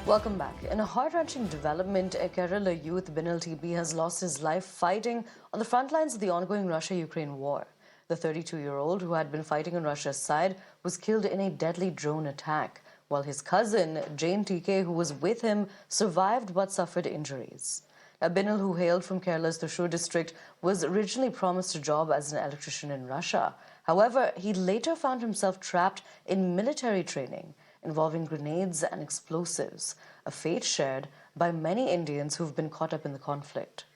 Welcome back. In a heart-wrenching development, a Kerala youth, Binil TB, has lost his life fighting on the front lines of the ongoing Russia-Ukraine war. The 32-year-old, who had been fighting on Russia's side, was killed in a deadly drone attack, while his cousin, Jain, who was with him, survived but suffered injuries. Now, Binil, who hailed from Kerala's Thrissur district, was originally promised a job as an electrician in Russia. However, he later found himself trapped in military training involving grenades and explosives, a fate shared by many Indians who've been caught up in the conflict.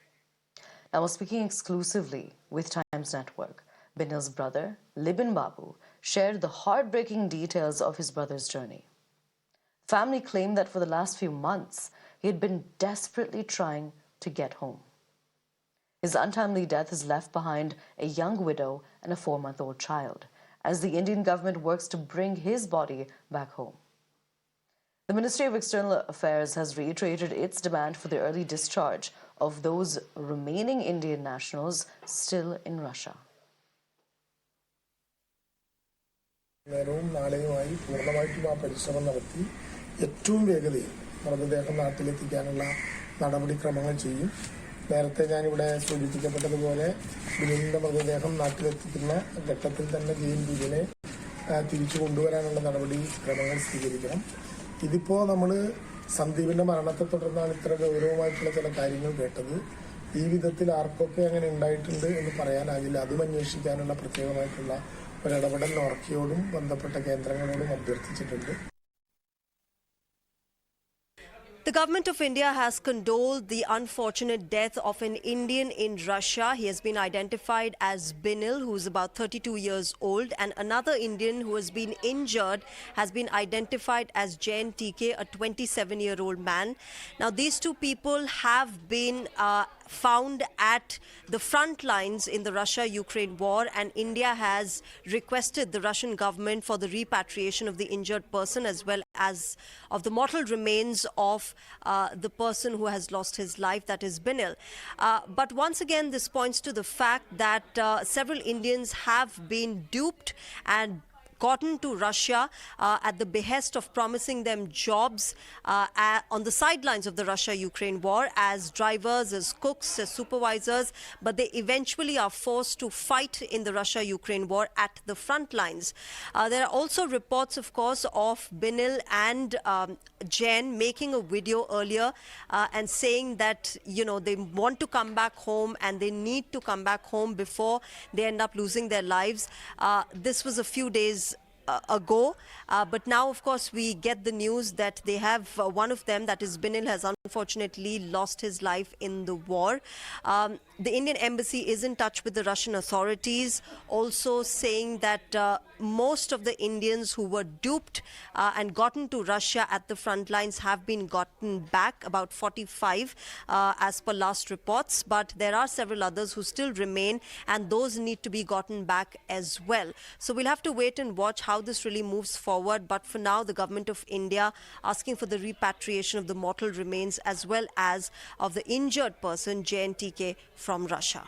Now, while speaking exclusively with Times Network, Binil's brother, Libin Babu, shared the heartbreaking details of his brother's journey. Family claimed that for the last few months, he had been desperately trying to get home. His untimely death has left behind a young widow and a 4-month-old child, as the Indian government works to bring his body back home. The Ministry of External Affairs has reiterated its demand for the early discharge of those remaining Indian nationals still in Russia. നേരത്തെ ഞാനിവിടെ സൂചിപ്പിക്കപ്പെട്ടതുപോലെ ബിനിലിന്റെ മൃതദേഹം നാട്ടിലെത്തിക്കുന്ന ഘട്ടത്തിൽ തന്നെ ജെയിൻ ബിനിലിനെ തിരിച്ചു കൊണ്ടുവരാനുള്ള നടപടിക്രമങ്ങൾ സ്വീകരിക്കണം. ഇതിപ്പോ നമ്മൾ സന്ദീപിന്റെ മരണത്തെ തുടർന്നാണ് ഇത്ര ഗൗരവമായിട്ടുള്ള ചില കാര്യങ്ങൾ കേട്ടത്. ഈ വിധത്തിൽ ആർക്കൊക്കെ അങ്ങനെ ഉണ്ടായിട്ടുണ്ട് എന്ന് പറയാനാകില്ല. അതും അന്വേഷിക്കാനുള്ള പ്രത്യേകമായിട്ടുള്ള ഒരിടപെടൽ നോർക്കയോടും ബന്ധപ്പെട്ട കേന്ദ്രങ്ങളോടും അഭ്യർത്ഥിച്ചിട്ടുണ്ട്. The government of India has condoled the unfortunate death of an Indian in Russia. He has been identified as Binil, who is about 32 years old, and another Indian who has been injured has been identified as Jain, a 27-year-old man. Now, these two people have been found at the front lines in the Russia-Ukraine war, and India has requested the Russian government for the repatriation of the injured person as well as of the mortal remains of the person who has lost his life, that is Binil. But once again, this points to the fact that several Indians have been duped and gotten to Russia at the behest of promising them jobs on the sidelines of the Russia-Ukraine war as drivers, as cooks, as supervisors, but they eventually are forced to fight in the Russia-Ukraine war at the front lines. There are also reports, of course, of Binil and Jain making a video earlier and saying that, you know, they want to come back home and they need to come back home before they end up losing their lives. This was a few days ago, but now, of course, we get the news that they have one of them, that is Binil, has unfortunately lost his life in the war. The Indian embassy is in touch with the Russian authorities, also saying that most of the Indians who were duped and gotten to Russia at the front lines have been gotten back, about 45 as per last reports, but there are several others who still remain, and those need to be gotten back as well. So we'll have to wait and watch how this really moves forward, but for now the government of India asking for the repatriation of the mortal remains as well as of the injured person Jain from Russia.